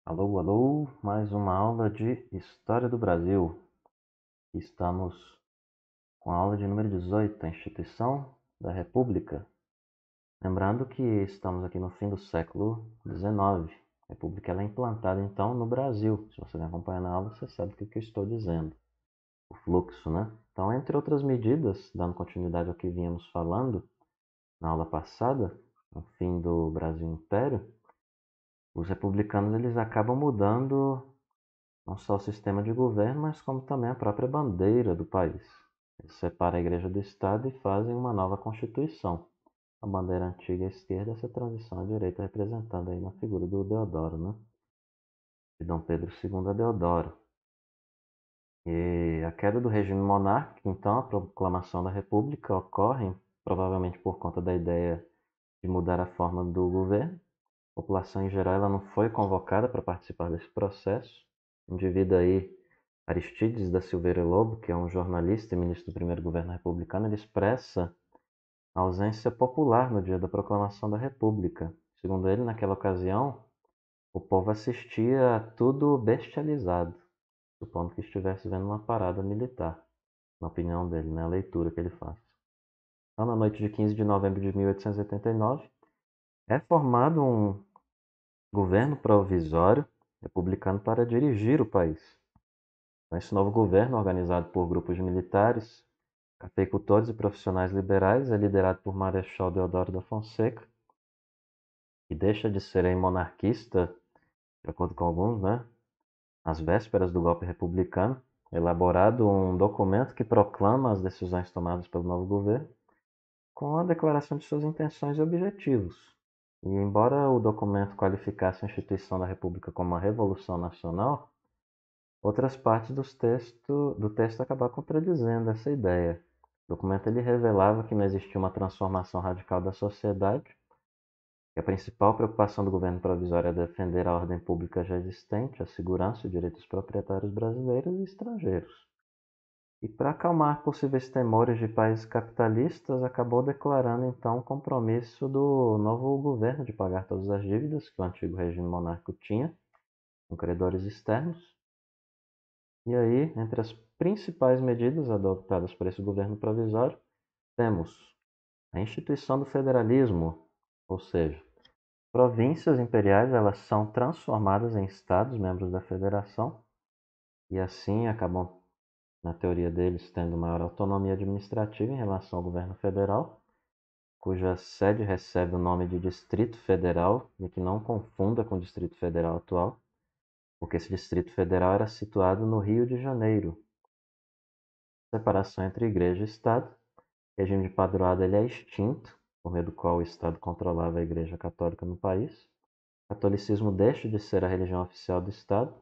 Alô, alô, mais uma aula de História do Brasil. Estamos com a aula de número 18, a Instituição da República. Lembrando que estamos aqui no fim do século XIX. A República ela é implantada, então, no Brasil. Se você me acompanha na aula, você sabe o que eu estou dizendo. O fluxo, né? Então, entre outras medidas, dando continuidade ao que vínhamos falando na aula passada, no fim do Brasil Império, os republicanos eles acabam mudando não só o sistema de governo, mas como também a própria bandeira do país. Eles separam a igreja do Estado e fazem uma nova constituição. A bandeira antiga à esquerda, essa transição à direita representando aí na figura do Deodoro, né? De Dom Pedro II a Deodoro. E a queda do regime monárquico, então, a proclamação da República ocorre provavelmente por conta da ideia de mudar a forma do governo. A população em geral ela não foi convocada para participar desse processo. O indivíduo aí, Aristides da Silveira Lobo, que é um jornalista e ministro do primeiro governo republicano, ele expressa a ausência popular no dia da proclamação da República. Segundo ele, naquela ocasião, o povo assistia a tudo bestializado, supondo que estivesse vendo uma parada militar, na opinião dele, né? A leitura que ele faz. Então, na noite de 15 de novembro de 1889, é formado um governo provisório republicano para dirigir o país. Então, esse novo governo, organizado por grupos de militares, cafeicultores e profissionais liberais, é liderado por Marechal Deodoro da Fonseca, que deixa de ser aí monarquista, de acordo com alguns, né, às vésperas do golpe republicano, elaborado um documento que proclama as decisões tomadas pelo novo governo, com a declaração de suas intenções e objetivos. E embora o documento qualificasse a instituição da República como uma revolução nacional, outras partes do texto acabaram contradizendo essa ideia. O documento ele revelava que não existia uma transformação radical da sociedade, que a principal preocupação do governo provisório é defender a ordem pública já existente, a segurança e os direitos proprietários brasileiros e estrangeiros. E para acalmar possíveis temores de países capitalistas, acabou declarando então o compromisso do novo governo de pagar todas as dívidas que o antigo regime monárquico tinha com credores externos. E aí, entre as principais medidas adotadas por esse governo provisório, temos a instituição do federalismo, ou seja, províncias imperiais elas são transformadas em estados membros da federação e assim acabam, na teoria deles, tendo maior autonomia administrativa em relação ao governo federal, cuja sede recebe o nome de Distrito Federal e que não confunda com o Distrito Federal atual, porque esse Distrito Federal era situado no Rio de Janeiro. Separação entre igreja e Estado. O regime de padroado ele é extinto, por meio do qual o Estado controlava a Igreja Católica no país. O catolicismo deixa de ser a religião oficial do Estado.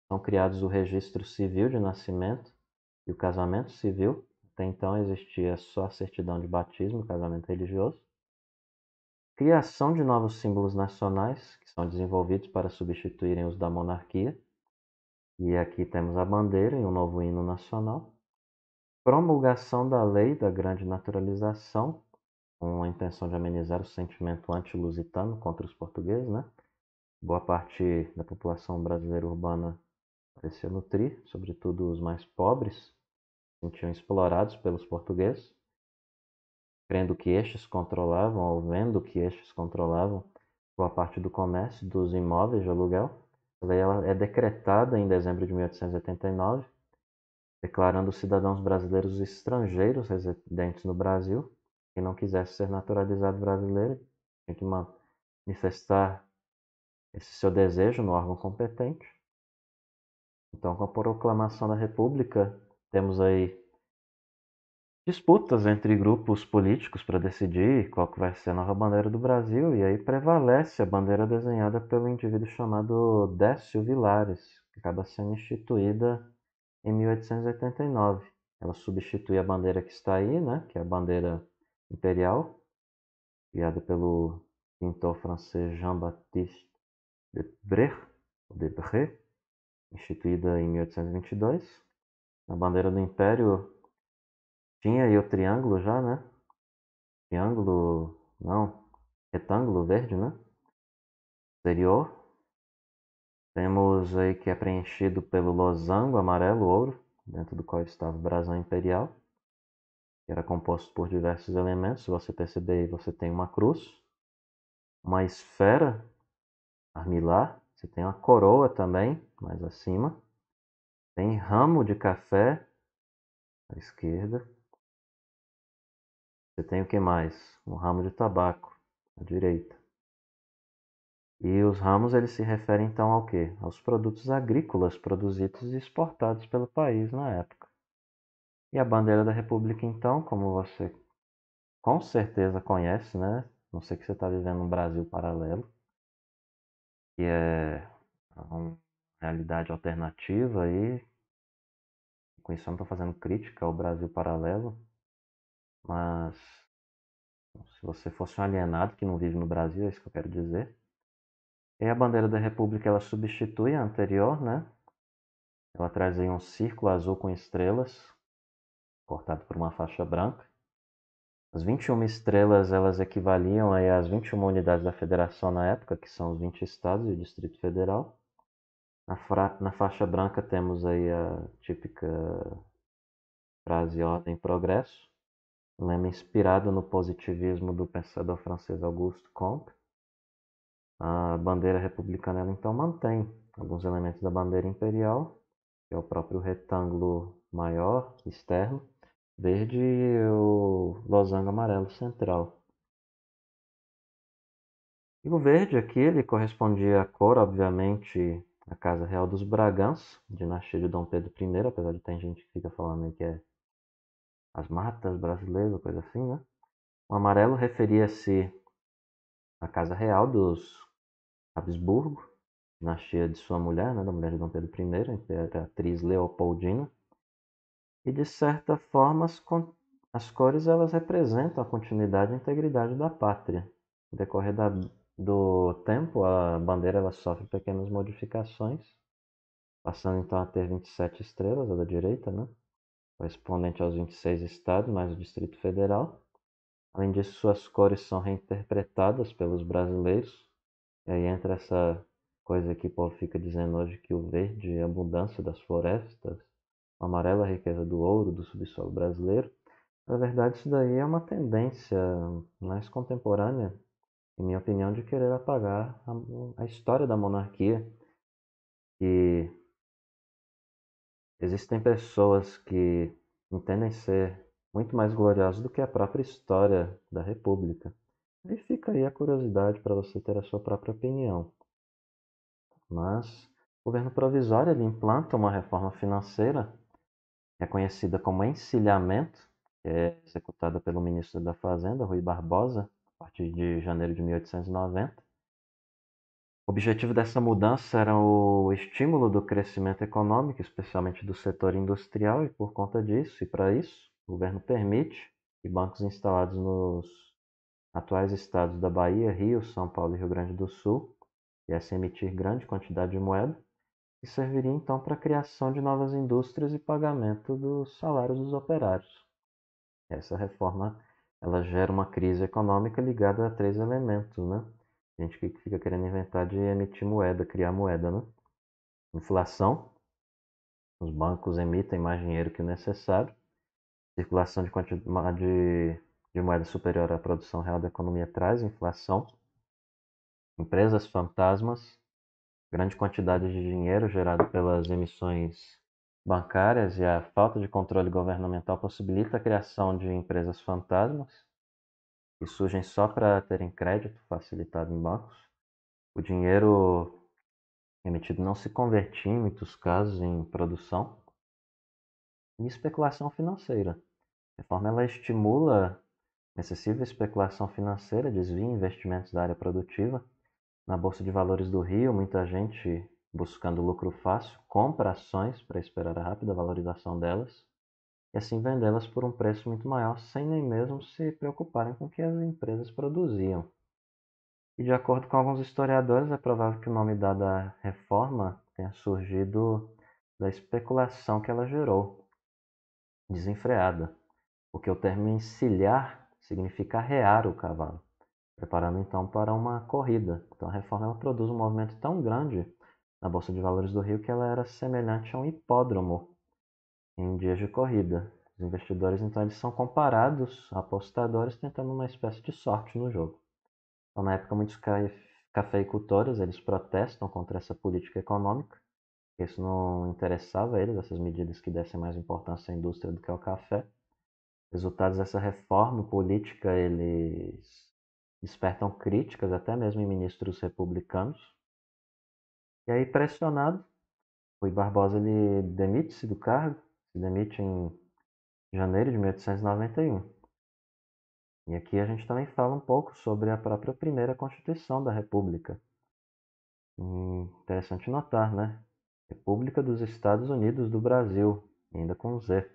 São criados o registro civil de nascimento e o casamento civil. Até então existia só a certidão de batismo e casamento religioso. Criação de novos símbolos nacionais, que são desenvolvidos para substituírem os da monarquia. E aqui temos a bandeira e um novo hino nacional. Promulgação da lei da grande naturalização, com a intenção de amenizar o sentimento anti-lusitano contra os portugueses, né? Boa parte da população brasileira urbana parecia nutrir, sobretudo os mais pobres, se sentiam explorados pelos portugueses, crendo que estes controlavam, ou vendo que estes controlavam boa parte do comércio dos imóveis de aluguel. A lei ela é decretada em dezembro de 1889, declarando os cidadãos brasileiros estrangeiros residentes no Brasil. Quem não quisesse ser naturalizado brasileiro tinha que manifestar esse seu desejo no órgão competente. Então, com a proclamação da República, temos aí disputas entre grupos políticos para decidir qual que vai ser a nova bandeira do Brasil, e aí prevalece a bandeira desenhada pelo indivíduo chamado Décio Vilares, que acaba sendo instituída em 1889. Ela substitui a bandeira que está aí, né, que é a bandeira imperial, criada pelo pintor francês Jean-Baptiste Debré, instituída em 1822. A bandeira do Império tinha aí o triângulo já, né? Triângulo, não, retângulo verde, né? Exterior. Temos aí que é preenchido pelo losango amarelo-ouro, dentro do qual estava o brasão imperial, que era composto por diversos elementos. Se você perceber aí, você tem uma cruz, uma esfera armilar, você tem uma coroa também, mais acima, tem ramo de café à esquerda, você tem o que mais? Um ramo de tabaco à direita. E os ramos eles se referem então ao quê? Aos produtos agrícolas produzidos e exportados pelo país na época. E a bandeira da República então, como você com certeza conhece, né? Não sei que você está vivendo um Brasil paralelo, que é uma realidade alternativa aí. Com isso eu não estou fazendo crítica ao Brasil paralelo, mas se você fosse um alienado que não vive no Brasil, é isso que eu quero dizer. E a bandeira da República ela substitui a anterior, né? Ela traz aí um círculo azul com estrelas, cortado por uma faixa branca. As 21 estrelas elas equivaliam aí às 21 unidades da federação na época, que são os 20 estados e o Distrito Federal. Na faixa branca temos aí a típica frase ordem e progresso, um lema inspirado no positivismo do pensador francês Auguste Comte. A bandeira republicana ela então mantém alguns elementos da bandeira imperial, que é o próprio retângulo maior externo, verde e o losango amarelo central. E o verde aqui ele correspondia à cor, obviamente, à Casa Real dos Bragança, dinastia de Dom Pedro I, apesar de ter gente que fica falando que é as matas brasileiras, coisa assim, né? O amarelo referia-se à Casa Real dos Habsburgo, dinastia de sua mulher, né, da mulher de Dom Pedro I, a imperatriz Leopoldina. E de certa forma as cores elas representam a continuidade e a integridade da pátria. No decorrer do tempo, a bandeira ela sofre pequenas modificações, passando então a ter 27 estrelas, a da direita, né? Correspondente aos 26 estados, mais o Distrito Federal. Além disso, suas cores são reinterpretadas pelos brasileiros. E aí entra essa coisa que o povo fica dizendo hoje que o verde é a abundância das florestas, o amarelo é a riqueza do ouro, do subsolo brasileiro. Na verdade, isso daí é uma tendência mais contemporânea, em minha opinião, de querer apagar a história da monarquia. Que existem pessoas que entendem ser muito mais gloriosas do que a própria história da República. E fica aí a curiosidade para você ter a sua própria opinião. Mas o governo provisório ele implanta uma reforma financeira, é conhecida como encilhamento, que é executada pelo ministro da Fazenda, Rui Barbosa, a partir de janeiro de 1890. O objetivo dessa mudança era o estímulo do crescimento econômico, especialmente do setor industrial, e por conta disso, e para isso, o governo permite que bancos instalados nos atuais estados da Bahia, Rio, São Paulo e Rio Grande do Sul viessem emitir grande quantidade de moeda, que serviria então para a criação de novas indústrias e pagamento dos salários dos operários. Essa reforma ela gera uma crise econômica ligada a três elementos, né? A gente que fica querendo inventar de emitir moeda, criar moeda, né? Inflação, os bancos emitem mais dinheiro que o necessário, circulação de moeda superior à produção real da economia traz inflação, empresas fantasmas, grande quantidade de dinheiro gerado pelas emissões bancárias e a falta de controle governamental possibilita a criação de empresas fantasmas que surgem só para terem crédito facilitado em bancos. O dinheiro emitido não se convertia, em muitos casos, em produção. E especulação financeira. A reforma ela estimula excessiva especulação financeira, desvia investimentos da área produtiva. Na Bolsa de Valores do Rio, muita gente buscando lucro fácil compra ações para esperar a rápida valorização delas e assim vendê-las por um preço muito maior, sem nem mesmo se preocuparem com o que as empresas produziam. E de acordo com alguns historiadores, é provável que o nome dado à reforma tenha surgido da especulação que ela gerou, desenfreada, porque o termo encilhar significa arrear o cavalo, preparando então para uma corrida. Então a reforma ela produz um movimento tão grande na Bolsa de Valores do Rio que ela era semelhante a um hipódromo em dias de corrida. Os investidores, então, eles são comparados a apostadores tentando uma espécie de sorte no jogo. Então, na época, muitos cafeicultores, eles protestam contra essa política econômica. Isso não interessava a eles, essas medidas que dessem mais importância à indústria do que ao café. Resultados dessa reforma política, eles despertam críticas, até mesmo em ministros republicanos. E aí, pressionado, Rui Barbosa ele demite-se do cargo, se demite em janeiro de 1891. E aqui a gente também fala um pouco sobre a própria primeira Constituição da República. Interessante notar, né? República dos Estados Unidos do Brasil, ainda com Z.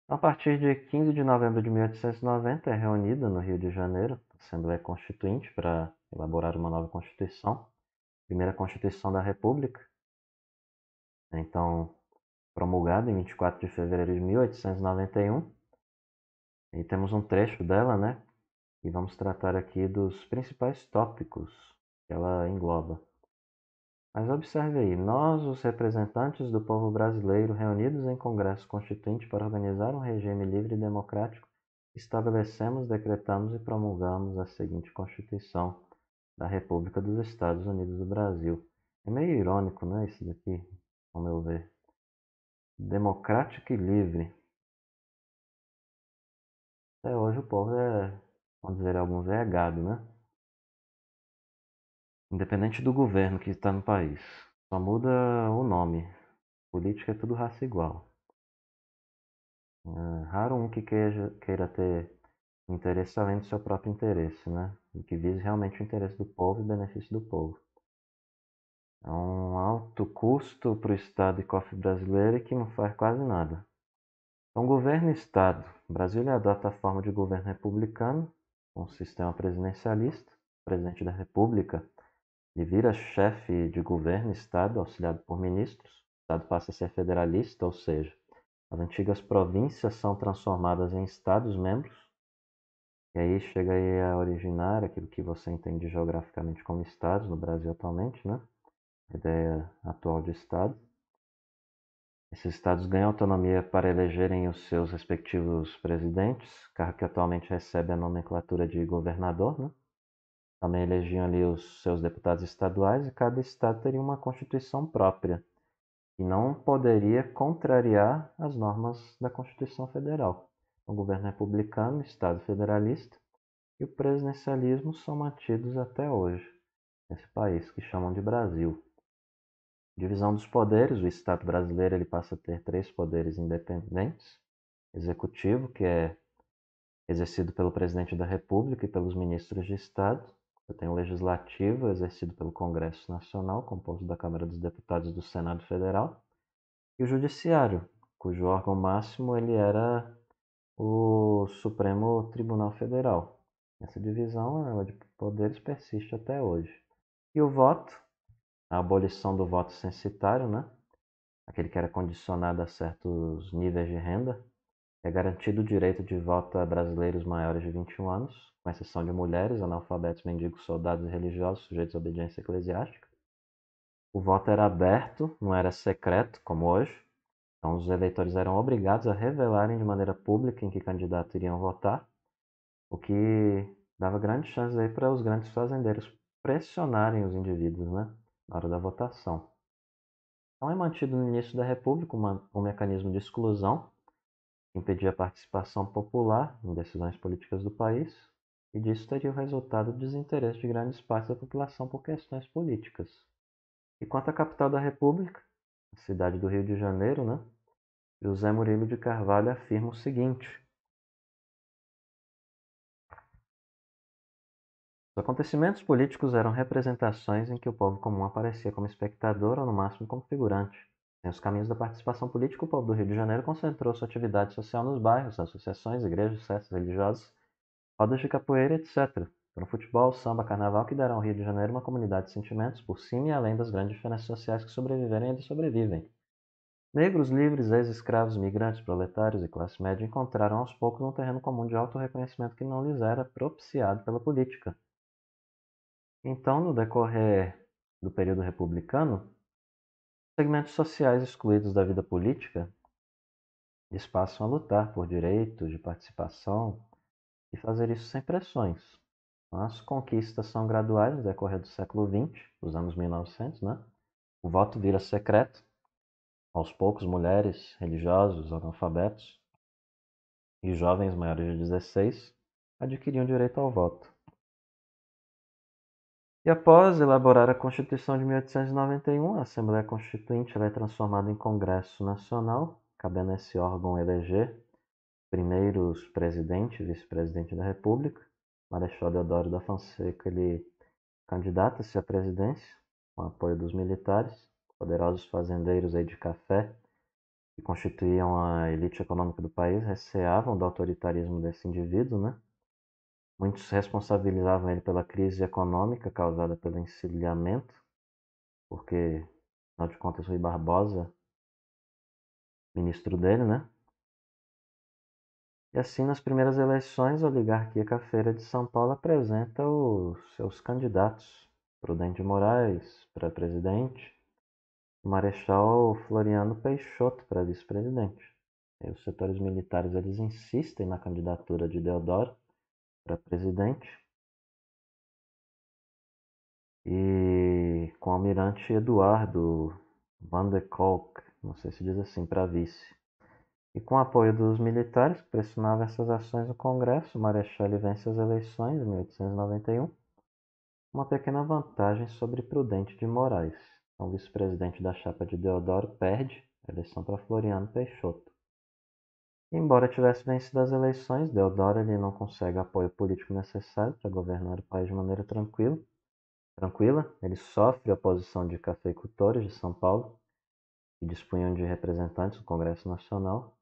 A partir de 15 de novembro de 1890 é reunida no Rio de Janeiro a Assembleia Constituinte para elaborar uma nova Constituição, primeira Constituição da República, então promulgada em 24 de fevereiro de 1891. E temos um trecho dela, né? E vamos tratar aqui dos principais tópicos que ela engloba. Mas observe aí, nós, os representantes do povo brasileiro, reunidos em Congresso Constituinte para organizar um regime livre e democrático, estabelecemos, decretamos e promulgamos a seguinte Constituição da República dos Estados Unidos do Brasil. É meio irônico, né, isso daqui, ao meu ver. Democrático e livre. Até hoje o povo vamos dizer alguns, é gado, né? Independente do governo que está no país. Só muda o nome. Política é tudo raça igual. É raro um que queira ter interesse além do seu próprio interesse, né? E que vise realmente o interesse do povo e o benefício do povo. É um alto custo para o Estado e cofre brasileiro e que não faz quase nada. Então, governo e Estado. O Brasil ele adota a forma de governo republicano, um sistema presidencialista. O presidente da República ele vira chefe de governo e Estado, auxiliado por ministros. O Estado passa a ser federalista, ou seja, as antigas províncias são transformadas em Estados-membros. E aí chega aí a originar aquilo que você entende geograficamente como Estados no Brasil atualmente, né? A ideia atual de Estado. Esses estados ganham autonomia para elegerem os seus respectivos presidentes, cargo que atualmente recebe a nomenclatura de governador, né? Também elegiam ali os seus deputados estaduais e cada estado teria uma constituição própria e não poderia contrariar as normas da Constituição Federal. O governo republicano, Estado federalista e o presidencialismo são mantidos até hoje nesse país que chamam de Brasil. Divisão dos poderes, o Estado brasileiro ele passa a ter três poderes independentes: executivo, que é exercido pelo presidente da República e pelos ministros de Estado. Eu tenho o legislativo, exercido pelo Congresso Nacional, composto da Câmara dos Deputados e do Senado Federal, e o Judiciário, cujo órgão máximo ele era o Supremo Tribunal Federal. Essa divisão de poderes persiste até hoje. E o voto, a abolição do voto censitário, né? Aquele que era condicionado a certos níveis de renda, é garantido o direito de voto a brasileiros maiores de 21 anos, com exceção de mulheres, analfabetos, mendigos, soldados e religiosos sujeitos à obediência eclesiástica. O voto era aberto, não era secreto, como hoje. Então, os eleitores eram obrigados a revelarem de maneira pública em que candidato iriam votar, o que dava grandes chances aí para os grandes fazendeiros pressionarem os indivíduos, né, na hora da votação. Então, é mantido no início da República um mecanismo de exclusão que impedia a participação popular em decisões políticas do país, e disso teria o resultado do desinteresse de grandes partes da população por questões políticas. E quanto à capital da República, a cidade do Rio de Janeiro, né, José Murilo de Carvalho afirma o seguinte: os acontecimentos políticos eram representações em que o povo comum aparecia como espectador ou no máximo como figurante. Em os caminhos da participação política, o povo do Rio de Janeiro concentrou sua atividade social nos bairros, associações, igrejas, festas religiosas, rodas de capoeira, etc. No futebol, samba, carnaval que deram ao Rio de Janeiro uma comunidade de sentimentos por cima e além das grandes diferenças sociais que sobreviveram e ainda sobrevivem. Negros, livres, ex-escravos, migrantes, proletários e classe média encontraram aos poucos um terreno comum de auto-reconhecimento que não lhes era propiciado pela política. Então, no decorrer do período republicano, Segmentos sociais excluídos da vida política, eles passam a lutar por direitos de participação e fazer isso sem pressões. As conquistas são graduais no decorrer do século XX, dos anos 1900, né? O voto vira secreto. Aos poucos, mulheres, religiosos, analfabetos e jovens maiores de 16 adquiriam direito ao voto. E após elaborar a Constituição de 1891, a Assembleia Constituinte é transformada em Congresso Nacional, cabendo a esse órgão eleger primeiros presidente e vice-presidente da República. Marechal Deodoro da Fonseca, ele candidata-se à presidência com o apoio dos militares, poderosos fazendeiros aí de café, que constituíam a elite econômica do país, receavam do autoritarismo desse indivíduo, né? Muitos responsabilizavam ele pela crise econômica causada pelo encilhamento, porque, afinal de contas, Rui Barbosa, ministro dele, né? E assim, nas primeiras eleições, a oligarquia cafeira de São Paulo apresenta os seus candidatos: Prudente de Moraes para presidente, o Marechal Floriano Peixoto para vice-presidente. E os setores militares eles insistem na candidatura de Deodoro para presidente e com o almirante Eduardo Van der Kolk, não sei se diz assim, para vice. E com o apoio dos militares que pressionavam essas ações no Congresso, o Marechal vence as eleições em 1891, uma pequena vantagem sobre Prudente de Moraes. Então, o vice-presidente da chapa de Deodoro perde a eleição para Floriano Peixoto. Embora tivesse vencido as eleições, Deodoro ele não consegue o apoio político necessário para governar o país de maneira tranquila. Ele sofre a oposição de cafeicultores de São Paulo, que dispunham de representantes no Congresso Nacional.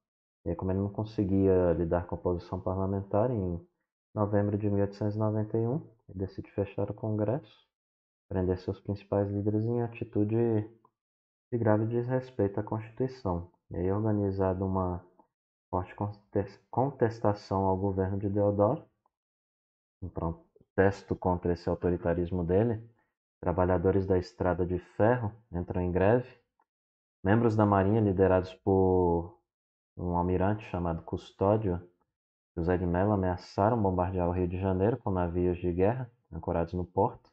E aí, como ele não conseguia lidar com a oposição parlamentar, em novembro de 1891, ele decide fechar o Congresso, prender seus principais líderes em atitude de grave desrespeito à Constituição. E aí, organizada uma forte contestação ao governo de Deodoro, um protesto contra esse autoritarismo dele, trabalhadores da estrada de ferro entram em greve, membros da marinha liderados por um almirante chamado Custódio José de Mello ameaçaram bombardear o Rio de Janeiro com navios de guerra ancorados no porto,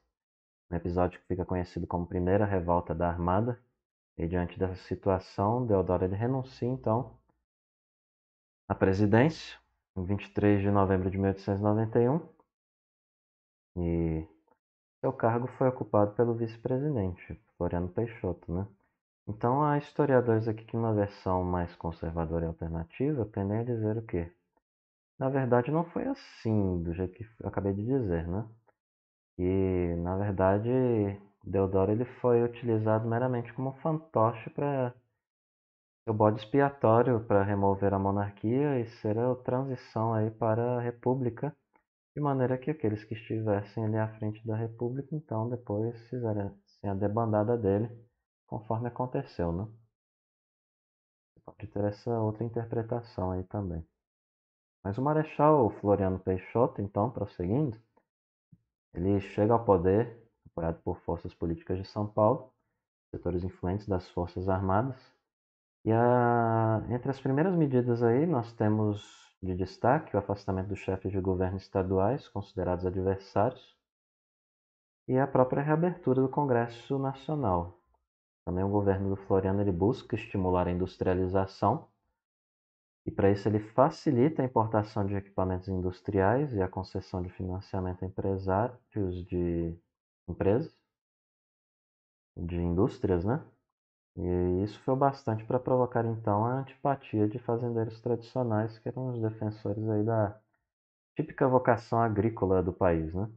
um episódio que fica conhecido como Primeira Revolta da Armada. E diante dessa situação, Deodoro ele renuncia então à presidência em 23 de novembro de 1891 e seu cargo foi ocupado pelo vice-presidente, Floriano Peixoto, né? Então há historiadores aqui que uma versão mais conservadora e alternativa tendem a dizer o quê? Na verdade não foi assim, do jeito que eu acabei de dizer, né? E, na verdade, Deodoro ele foi utilizado meramente como fantoche para o bode expiatório para remover a monarquia e ser a transição aí para a república, de maneira que aqueles que estivessem ali à frente da república, então depois fizessem a debandada dele, conforme aconteceu, né? Pode ter essa outra interpretação aí também. Mas o Marechal Floriano Peixoto, então, prosseguindo, ele chega ao poder, apoiado por forças políticas de São Paulo, setores influentes das Forças Armadas. E entre as primeiras medidas aí, nós temos de destaque o afastamento dos chefes de governo estaduais, considerados adversários, e a própria reabertura do Congresso Nacional. Também o governo do Floriano ele busca estimular a industrialização, e para isso ele facilita a importação de equipamentos industriais e a concessão de financiamento a empresários de empresas, de indústrias, né? E isso foi bastante para provocar então a antipatia de fazendeiros tradicionais, que eram os defensores aí da típica vocação agrícola do país, né?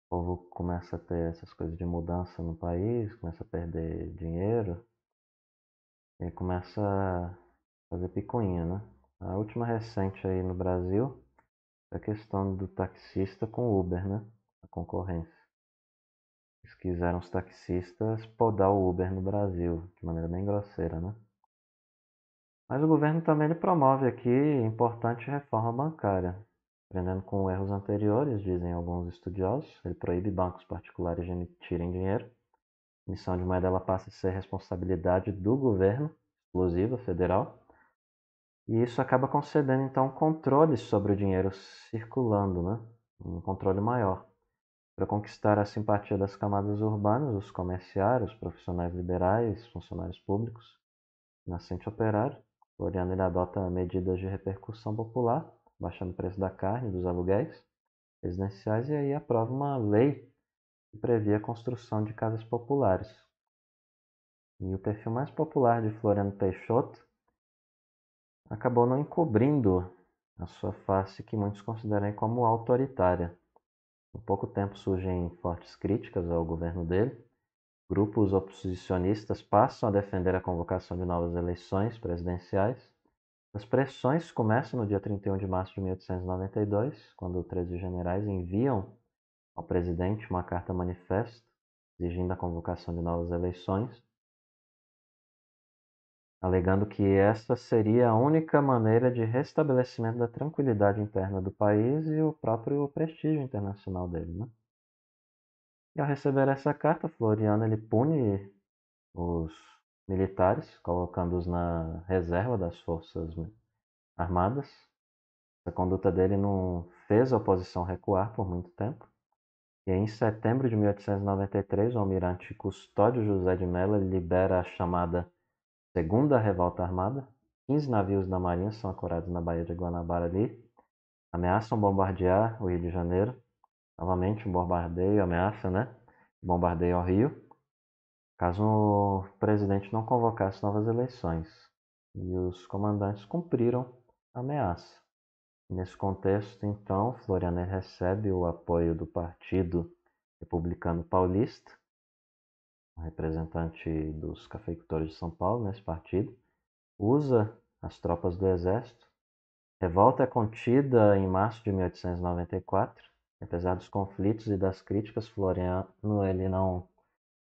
O povo começa a ter essas coisas de mudança no país, começa a perder dinheiro e começa a fazer picuinha, né? A última recente aí no Brasil é a questão do taxista com o Uber, né? A concorrência. Eles quiseram os taxistas podar o Uber no Brasil, de maneira bem grosseira, né? Mas o governo também ele promove aqui importante reforma bancária. Aprendendo com erros anteriores, dizem alguns estudiosos, ele proíbe bancos particulares de emitirem dinheiro, emissão de moeda ela passa a ser responsabilidade do governo, exclusiva, federal, e isso acaba concedendo então controle sobre o dinheiro circulando, né? Um controle maior. Para conquistar a simpatia das camadas urbanas, os comerciários, profissionais liberais, funcionários públicos, nascente operário, Floriano ele adota medidas de repercussão popular, baixando o preço da carne, dos aluguéis residenciais, e aí aprova uma lei que previa a construção de casas populares. E o perfil mais popular de Floriano Peixoto acabou não encobrindo a sua face que muitos consideram como autoritária. Em pouco tempo surgem fortes críticas ao governo dele. Grupos oposicionistas passam a defender a convocação de novas eleições presidenciais. As pressões começam no dia 31 de março de 1892, quando 13 generais enviam ao presidente uma carta manifesto exigindo a convocação de novas eleições, alegando que esta seria a única maneira de restabelecimento da tranquilidade interna do país e o próprio prestígio internacional dele, né? E ao receber essa carta, Floriano ele pune os militares, colocando-os na reserva das forças armadas. A conduta dele não fez a oposição recuar por muito tempo. E aí, em setembro de 1893, o almirante Custódio José de Mello libera a chamada Segunda Revolta Armada. 15 navios da Marinha são ancorados na Baía de Guanabara ali, ameaçam bombardear o Rio de Janeiro. Novamente um bombardeio, ameaça, né? Bombardeio ao Rio, caso o presidente não convocasse novas eleições. E os comandantes cumpriram a ameaça. Nesse contexto, então, Floriano recebe o apoio do Partido Republicano Paulista, um representante dos cafeicultores de São Paulo nesse partido, usa as tropas do exército. Revolta é contida em março de 1894. Apesar dos conflitos e das críticas, Floriano ele não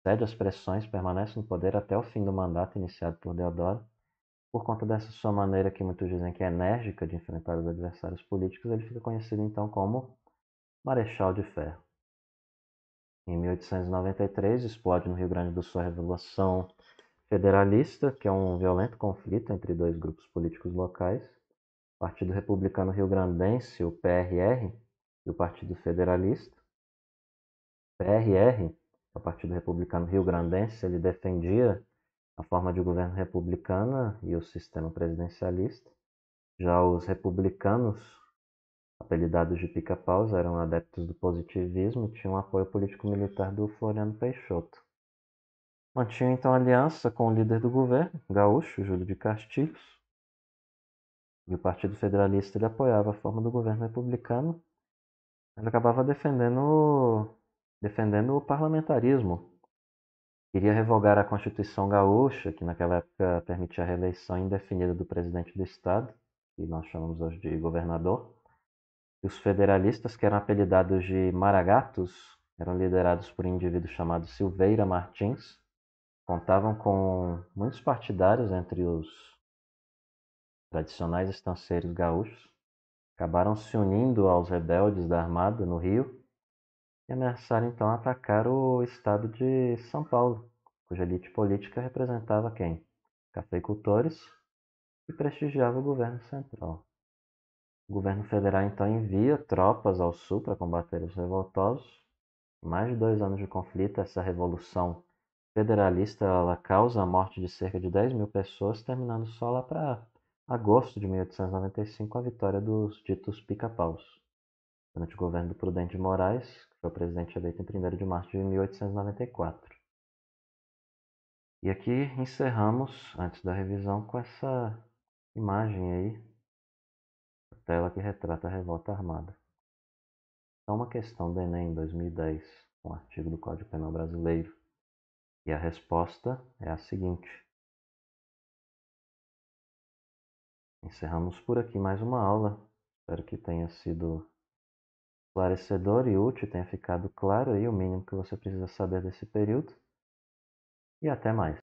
cede às pressões, permanece no poder até o fim do mandato iniciado por Deodoro. Por conta dessa sua maneira, que muitos dizem que é enérgica, de enfrentar os adversários políticos, ele fica conhecido então como Marechal de Ferro. Em 1893, explode no Rio Grande do Sul a Revolução Federalista, que é um violento conflito entre dois grupos políticos locais, o Partido Republicano Rio-Grandense, o PRR, e o Partido Federalista. O PRR, o Partido Republicano Rio-Grandense, ele defendia a forma de governo republicana e o sistema presidencialista. Já os republicanos, apelidados de pica-paus, eram adeptos do positivismo e tinham apoio político-militar do Floriano Peixoto. Mantinham então aliança com o líder do governo, gaúcho, Júlio de Castilhos, e o Partido Federalista ele apoiava a forma do governo republicano, mas acabava defendendo o parlamentarismo. Queria revogar a Constituição Gaúcha, que naquela época permitia a reeleição indefinida do presidente do estado, que nós chamamos hoje de governador. E os federalistas, que eram apelidados de Maragatos, eram liderados por um indivíduo chamado Silveira Martins. Contavam com muitos partidários entre os tradicionais estanceiros gaúchos. Acabaram se unindo aos rebeldes da Armada no Rio e ameaçaram então atacar o estado de São Paulo, cuja elite política representava quem? Cafeicultores, e prestigiava o governo central. O governo federal então envia tropas ao sul para combater os revoltosos. Mais de 2 anos de conflito, essa revolução federalista ela causa a morte de cerca de 10 mil pessoas, terminando só lá para agosto de 1895 a vitória dos ditos pica-paus, durante o governo do Prudente de Moraes, que foi o presidente eleito em 1º de março de 1894. E aqui encerramos, antes da revisão, com essa imagem aí, a tela que retrata a revolta armada. Então, uma questão do Enem 2010, um artigo do Código Penal Brasileiro. E a resposta é a seguinte. Encerramos por aqui mais uma aula. Espero que tenha sido esclarecedor e útil, tenha ficado claro aí o mínimo que você precisa saber desse período. E até mais.